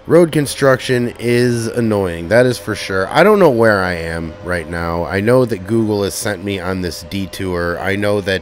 Road construction is annoying, that is for sure. I don't know where I am right now. I know that Google has sent me on this detour. I know that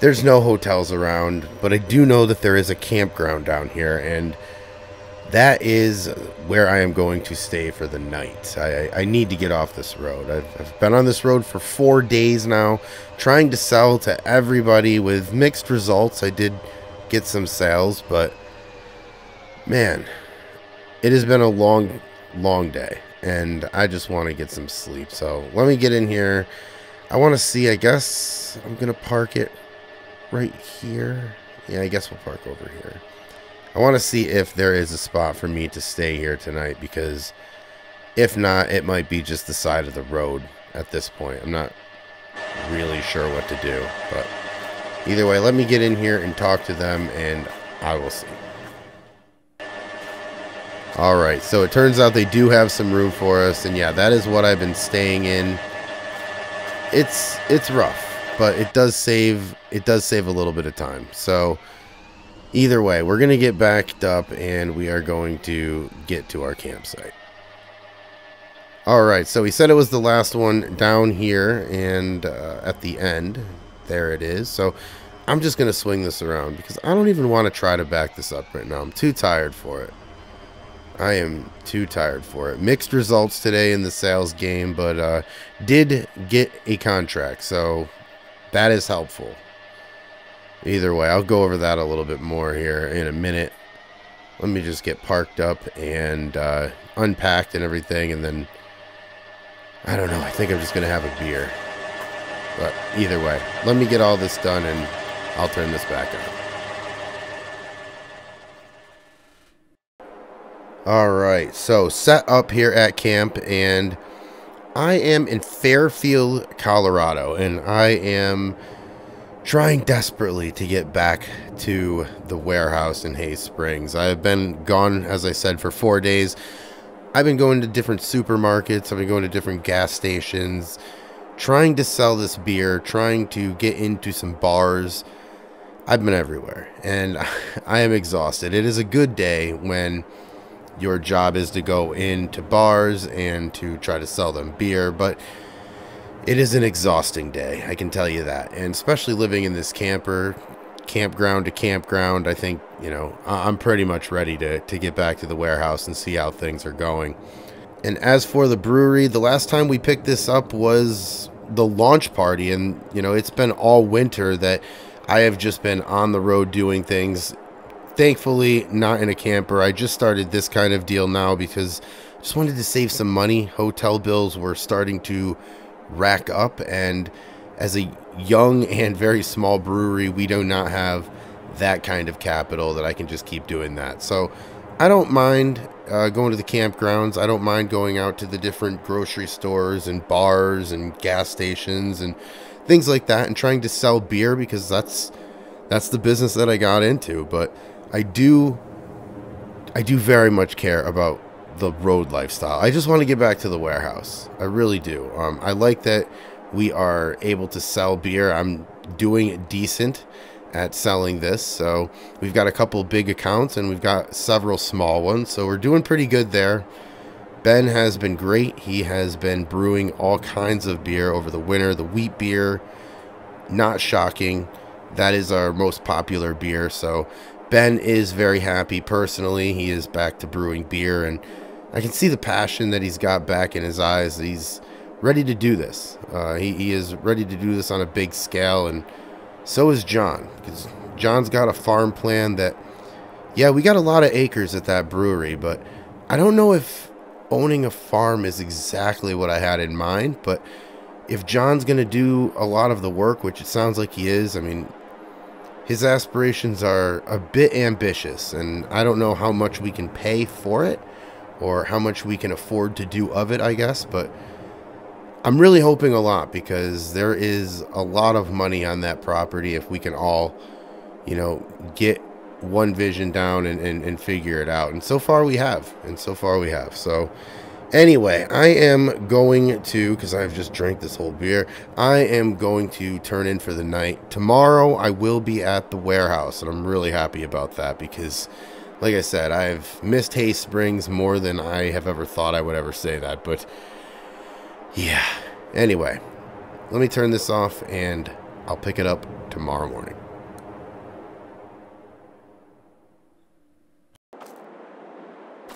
there's no hotels around, but I do know that there is a campground down here, and that is where I am going to stay for the night. I need to get off this road. I've been on this road for 4 days now, trying to sell to everybody with mixed results. I did get some sales, but man, it has been a long, long day, and I just want to get some sleep. So let me get in here. I want to see, I guess I'm going to park it right here. Yeah, I guess we'll park over here. I want to see if there is a spot for me to stay here tonight, because if not, it might be just the side of the road at this point. I'm not really sure what to do, but either way, let me get in here and talk to them, and I will see. Alright, so it turns out they do have some room for us, and yeah, that is what I've been staying in. It's rough, but it does save a little bit of time. So either way, we're going to get backed up, and we are going to get to our campsite. Alright, so we said it was the last one down here, and at the end, there it is. So I'm just going to swing this around, because I don't even want to try to back this up right now. I'm too tired for it. I am too tired for it. Mixed results today in the sales game, but did get a contract, so that is helpful. Either way, I'll go over that a little bit more here in a minute. Let me just get parked up and unpacked and everything, and then, I don't know, I think I'm just going to have a beer. But either way, let me get all this done, and I'll turn this back on. Alright, so set up here at camp, and I am in Fairfield, Colorado, and I am trying desperately to get back to the warehouse in Hay Springs. I have been gone, as I said, for 4 days. I've been going to different supermarkets, I've been going to different gas stations, trying to sell this beer, trying to get into some bars. I've been everywhere, and I am exhausted. It is a good day when your job is to go into bars and to try to sell them beer, but it is an exhausting day, I can tell you that. And especially living in this campground to campground, I think, you know, I'm pretty much ready to get back to the warehouse and see how things are going. And as for the brewery, the last time we picked this up was the launch party, and, you know, it's been all winter that I have just been on the road doing things. Thankfully, not in a camper. I just started this kind of deal now because I just wanted to save some money. Hotel bills were starting to rack up, and as a young and very small brewery, we do not have that kind of capital that I can just keep doing that. So I don't mind going to the campgrounds. I don't mind going out to the different grocery stores and bars and gas stations and things like that, and trying to sell beer, because that's the business that I got into. But I do very much care about the road lifestyle. I just want to get back to the warehouse. I really do. I like that we are able to sell beer. I'm doing decent at selling this. So we've got a couple big accounts, and we've got several small ones. So we're doing pretty good there. Ben has been great. He has been brewing all kinds of beer over the winter. The wheat beer, not shocking. That is our most popular beer. So Ben is very happy personally. He is back to brewing beer, and I can see the passion that he's got back in his eyes. He's ready to do this. He is ready to do this on a big scale, and so is John, because John's got a farm plan that, yeah, we got a lot of acres at that brewery, but I don't know if owning a farm is exactly what I had in mind. But if John's going to do a lot of the work, which it sounds like he is, I mean, his aspirations are a bit ambitious, and I don't know how much we can pay for it or how much we can afford to do of it, I guess. But I'm really hoping a lot, because there is a lot of money on that property if we can all, you know, get one vision down and figure it out. And so far we have. So anyway, I am going to, because I've just drank this whole beer, I am going to turn in for the night. Tomorrow I will be at the warehouse, and I'm really happy about that, because Like I said, I've missed Hay Springs more than I have ever thought I would ever say that. But yeah. Anyway, let me turn this off and I'll pick it up tomorrow morning.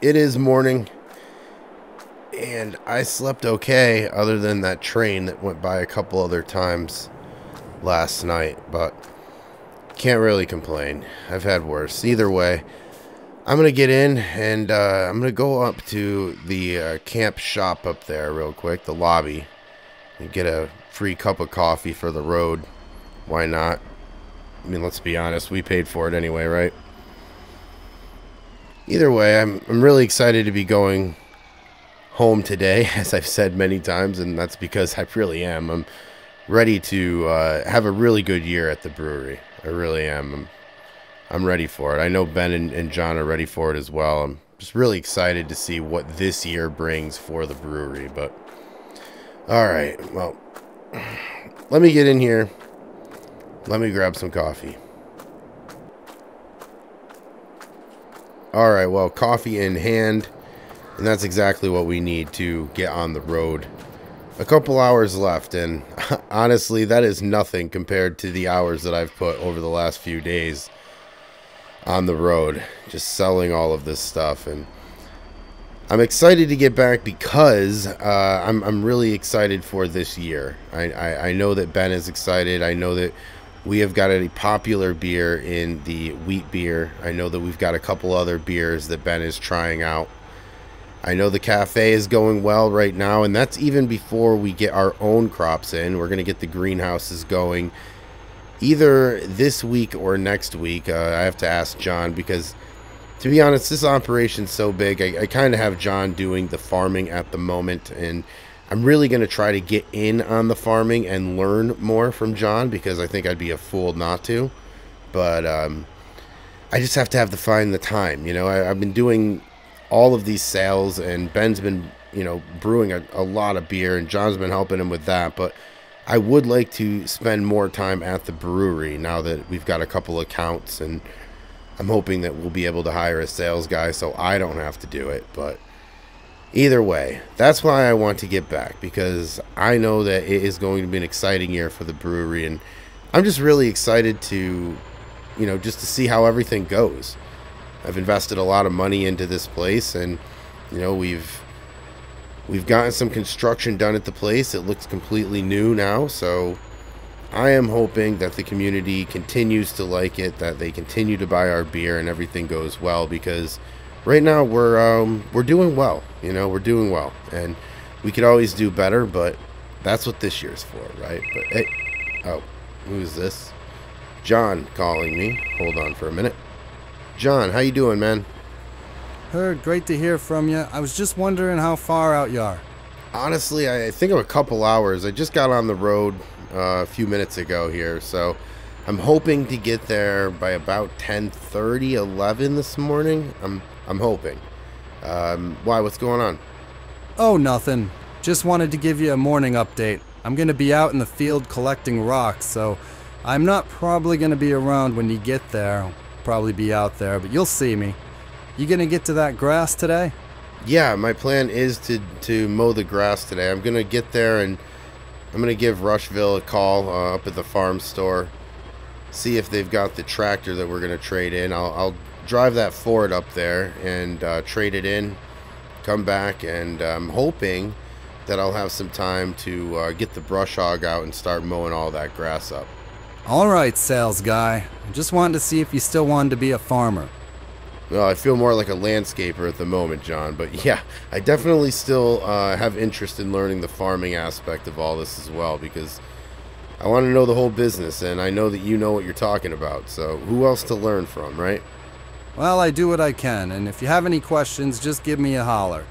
It is morning, and I slept okay other than that train that went by a couple other times last night, but can't really complain. I've had worse. Either way, I'm going to get in, and I'm going to go up to the camp shop up there real quick, the lobby, and get a free cup of coffee for the road. Why not? I mean, let's be honest, we paid for it anyway, right? Either way, I'm really excited to be going home today, as I've said many times, and that's because I really am. I'm ready to have a really good year at the brewery. I really am. I'm ready for it. I know Ben and John are ready for it as well. I'm just really excited to see what this year brings for the brewery. But all right, well, let me get in here. Let me grab some coffee. All right, well, coffee in hand, and that's exactly what we need to get on the road. A couple hours left, and honestly, that is nothing compared to the hours that I've put over the last few days on the road, just selling all of this stuff. And I'm excited to get back because I'm really excited for this year. I know that Ben is excited. I know that we have got a popular beer in the wheat beer. I know that we've got a couple other beers that Ben is trying out. I know the cafe is going well right now, and that's even before we get our own crops in. We're going to get the greenhouses going either this week or next week. I have to ask John because, to be honest, this operation's so big. I kind of have John doing the farming at the moment, and I'm really going to try to get in on the farming and learn more from John because I think I'd be a fool not to. But I just have to find the time. You know, I've been doing all of these sales, and Ben's been, you know, brewing a lot of beer, and John's been helping him with that. But I would like to spend more time at the brewery now that we've got a couple accounts, and I'm hoping that we'll be able to hire a sales guy so I don't have to do it. But either way, that's why I want to get back, because I know that it is going to be an exciting year for the brewery, and I'm just really excited to, you know, just to see how everything goes. I've invested a lot of money into this place, and, you know, we've gotten some construction done at the place. It looks completely new now, so I am hoping that the community continues to like it, that they continue to buy our beer, and everything goes well, because right now we're doing well. You know, we're doing well, and we could always do better, but that's what this year's for, right? But hey, oh, who's this? John calling me. Hold on for a minute. John, how you doing, man? Heard, great to hear from you. I was just wondering how far out you are. Honestly, I think I'm a couple hours. I just got on the road a few minutes ago here, so I'm hoping to get there by about 10:30, 11 this morning. I'm hoping. Why? What's going on? Oh, nothing. Just wanted to give you a morning update. I'm gonna be out in the field collecting rocks, so I'm not probably gonna be around when you get there. I'll probably be out there, but you'll see me. You gonna get to that grass today? Yeah, my plan is to mow the grass today. I'm gonna get there, and I'm gonna give Rushville a call up at the farm store, see if they've got the tractor that we're gonna trade in. I'll drive that Ford up there and trade it in, come back, and I'm hoping that I'll have some time to get the brush hog out and start mowing all that grass up. Alright, sales guy. I just wanted to see if you still wanted to be a farmer. Well, I feel more like a landscaper at the moment, John, but yeah, I definitely still have interest in learning the farming aspect of all this as well, because I want to know the whole business, and I know that you know what you're talking about, so who else to learn from, right? Well, I do what I can, and if you have any questions, just give me a holler.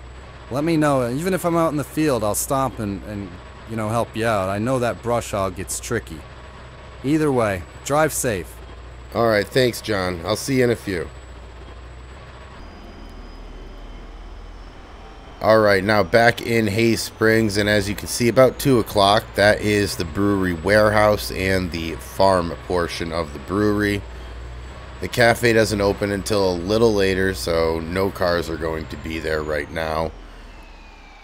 Let me know. Even if I'm out in the field, I'll stop and you know, help you out. I know that brush hog gets tricky. Either way, drive safe. Alright, thanks, John. I'll see you in a few. Alright, now back in Hay Springs, and as you can see, about 2 o'clock, that is the brewery warehouse and the farm portion of the brewery. The cafe doesn't open until a little later, so no cars are going to be there right now.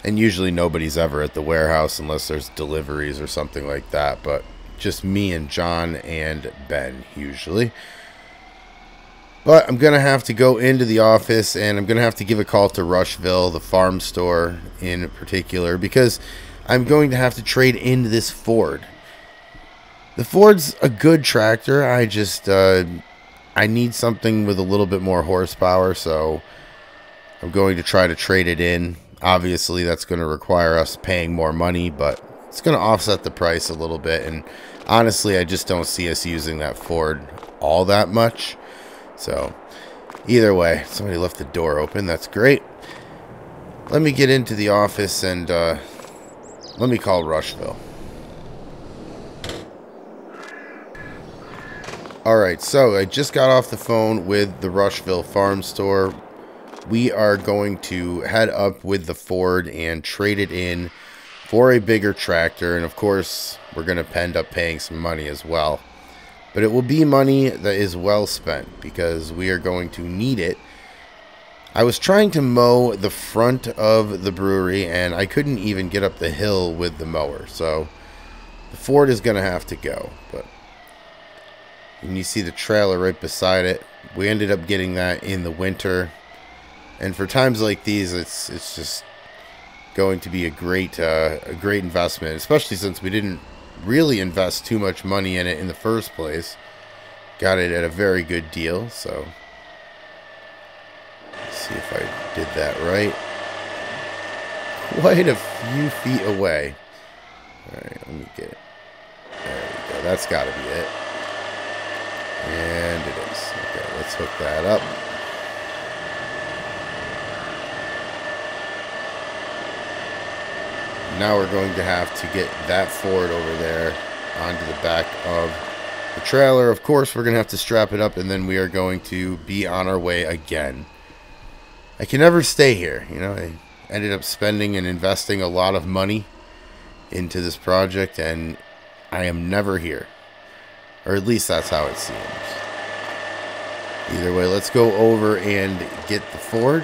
And usually nobody's ever at the warehouse unless there's deliveries or something like that, but just me and John and Ben usually. But I'm going to have to go into the office, and I'm going to have to give a call to Rushville, the farm store in particular, because I'm going to have to trade in this Ford. The Ford's a good tractor. I just I need something with a little bit more horsepower, so I'm going to try to trade it in. Obviously, that's going to require us paying more money, but it's going to offset the price a little bit. And honestly, I just don't see us using that Ford all that much. So either way, somebody left the door open. That's great. Let me get into the office and let me call Rushville. Alright, so I just got off the phone with the Rushville farm store. We are going to head up with the Ford and trade it in for a bigger tractor. And of course, we're going to end up paying some money as well. But it will be money that is well spent because we are going to need it. I was trying to mow the front of the brewery and I couldn't even get up the hill with the mower. So the Ford is going to have to go. But and you see the trailer right beside it. We ended up getting that in the winter. And for times like these, it's just going to be a great investment, especially since we didn't really invest too much money in it in the first place. Got it at a very good deal, so let's see if I did that right. Quite a few feet away. Alright, let me get it. There we go. That's got to be it. And it is. Okay, let's hook that up. Now we're going to have to get that Ford over there onto the back of the trailer. Of course, we're going to have to strap it up, and then we are going to be on our way again. I can never stay here. You know, I ended up spending and investing a lot of money into this project, and I am never here. Or at least that's how it seems. Either way, let's go over and get the Ford.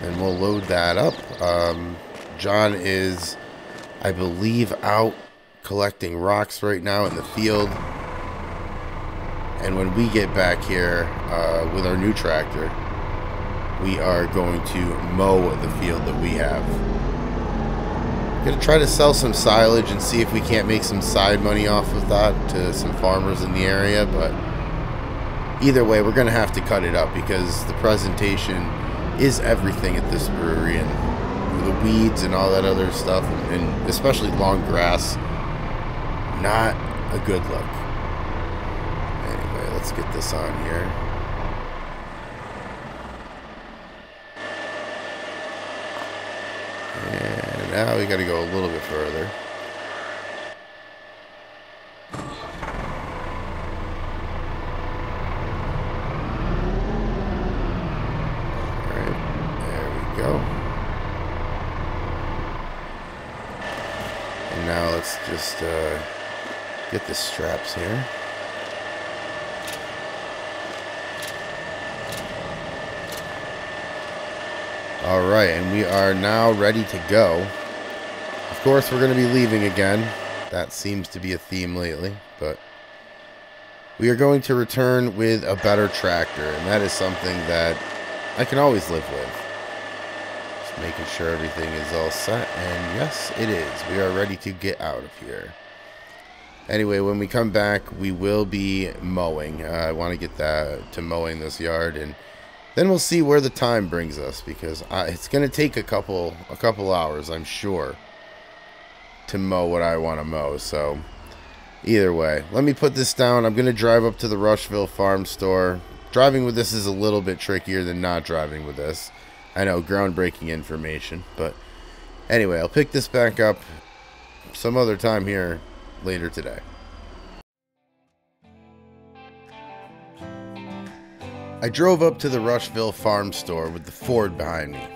And we'll load that up. John is, I believe, out collecting rocks right now in the field. And when we get back here with our new tractor, we are going to mow the field that we have. Gonna try to sell some silage and see if we can't make some side money off of that to some farmers in the area, but either way, we're gonna have to cut it up because the presentation is everything at this brewery, and the weeds and all that other stuff, and especially long grass, not a good look. Anyway, let's get this on here. And now we got to go a little bit further. Alright, there we go. And now let's just get the straps here. Alright, and we are now ready to go. Of course, we're going to be leaving again. That seems to be a theme lately, but we are going to return with a better tractor, and that is something that I can always live with. Just making sure everything is all set, and yes, it is. We are ready to get out of here. Anyway, when we come back, we will be mowing. I want to get that to mowing this yard, and then we'll see where the time brings us, because it's going to take a couple hours, I'm sure, to mow what I want to mow. So either way, let me put this down. I'm going to drive up to the Rushville farm store. Driving with this is a little bit trickier than not driving with this. I know, groundbreaking information, but anyway, I'll pick this back up some other time here later today. I drove up to the Rushville farm store with the Ford behind me.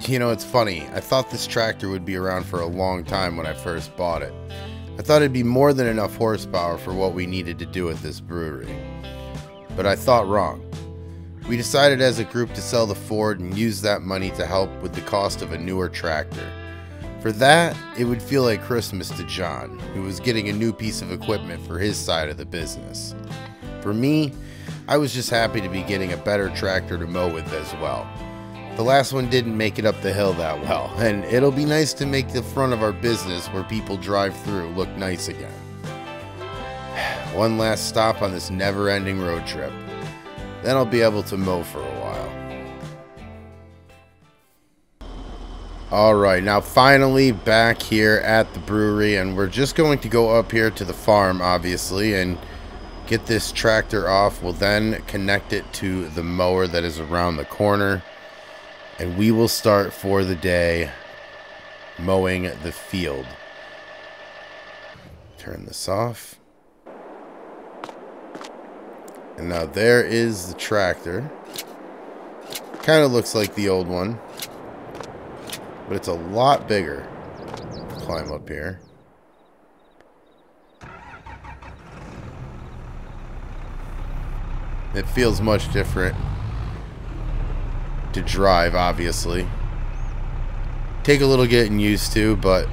You know, it's funny. I thought this tractor would be around for a long time when I first bought it. I thought it'd be more than enough horsepower for what we needed to do at this brewery. But I thought wrong. We decided as a group to sell the Ford and use that money to help with the cost of a newer tractor. For that, it would feel like Christmas to John, who was getting a new piece of equipment for his side of the business. For me, I was just happy to be getting a better tractor to mow with as well. The last one didn't make it up the hill that well, and it'll be nice to make the front of our business where people drive through look nice again. One last stop on this never-ending road trip. Then I'll be able to mow for a while. Alright, now finally back here at the brewery, and we're just going to go up here to the farm, obviously, and get this tractor off. We'll then connect it to the mower that is around the corner, and we will start for the day mowing the field. Turn this off. And now there is the tractor. Kind of looks like the old one, but it's a lot bigger. Climb up here. It feels much different to drive, obviously. Take a little getting used to, but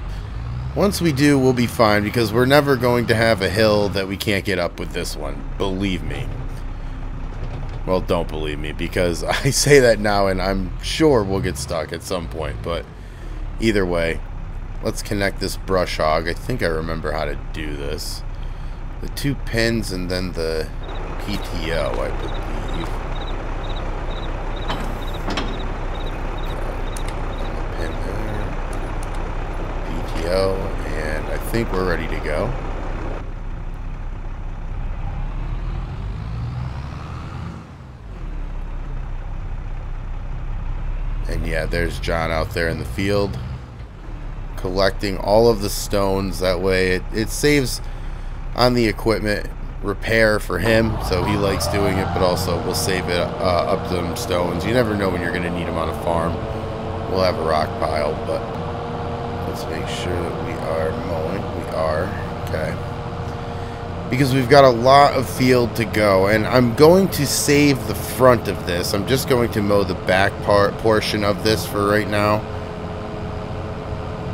once we do, we'll be fine, because we're never going to have a hill that we can't get up with this one. Believe me. Well, don't believe me, because I say that now and I'm sure we'll get stuck at some point, but either way, let's connect this brush hog. I think I remember how to do this. The 2 pins and then the PTO, I believe. Okay. Pin there. PTO, and I think we're ready to go. And yeah, there's John out there in the field collecting all of the stones. That way it saves on the equipment repair for him, so he likes doing it, but also we'll save it up them stones. You never know when you're going to need them on a farm. We'll have a rock pile, but let's make sure that we are mowing. We are. Okay. Because we've got a lot of field to go, and I'm going to save the front of this. I'm just going to mow the back portion of this for right now.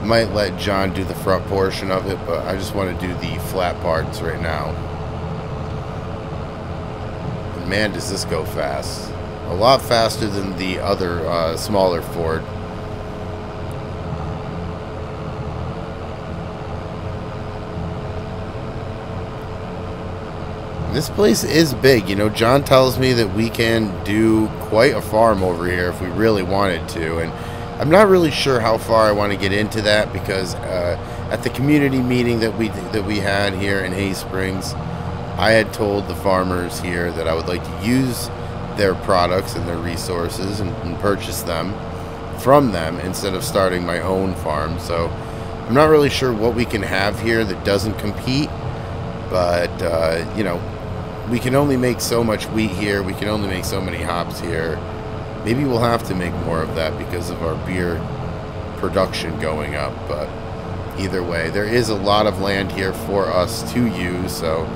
Might let John do the front portion of it, but I just want to do the flat parts right now. And man, does this go fast. A lot faster than the other smaller Ford. This place is big. You know, John tells me that we can do quite a farm over here if we really wanted to, and I'm not really sure how far I want to get into that, because at the community meeting that we had here in Hay Springs, I had told the farmers here that I would like to use their products and their resources and purchase them from them instead of starting my own farm. So I'm not really sure what we can have here that doesn't compete, but you know, we can only make so much wheat here, we can only make so many hops here. Maybe we'll have to make more of that because of our beer production going up, but either way, there is a lot of land here for us to use, so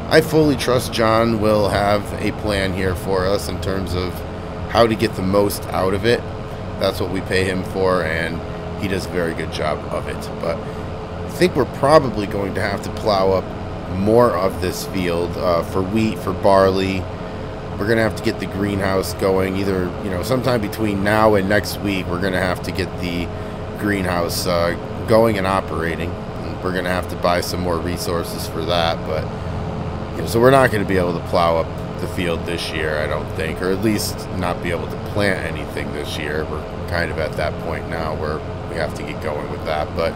I fully trust John will have a plan here for us in terms of how to get the most out of it. That's what we pay him for, and he does a very good job of it. But I think we're probably going to have to plow up more of this field for wheat, for barley. We're gonna have to get the greenhouse going either, you know, sometime between now and next week. We're gonna have to get the greenhouse going and operating, and we're gonna have to buy some more resources for that. But you know, so we're not gonna be able to plow up the field this year, I don't think, or at least not be able to plant anything this year. We're kind of at that point now where we have to get going with that, but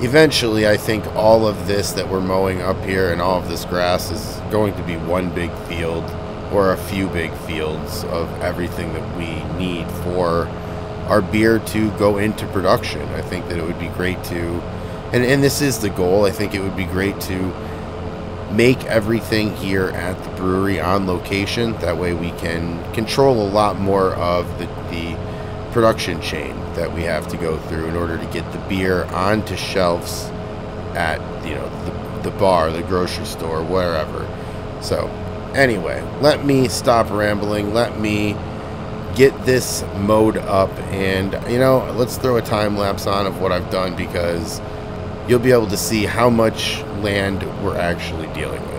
eventually I think all of this that we're mowing up here and all of this grass is going to be one big field, or a few big fields of everything that we need for our beer to go into production. I think that it would be great to, and this is the goal, I think it would be great to make everything here at the brewery on location. That way we can control a lot more of the production chain that we have to go through in order to get the beer onto shelves at, you know, the bar, the grocery store, wherever. So anyway, let me stop rambling. Let me get this mode up, and, you know, let's throw a time lapse on of what I've done, because you'll be able to see how much land we're actually dealing with.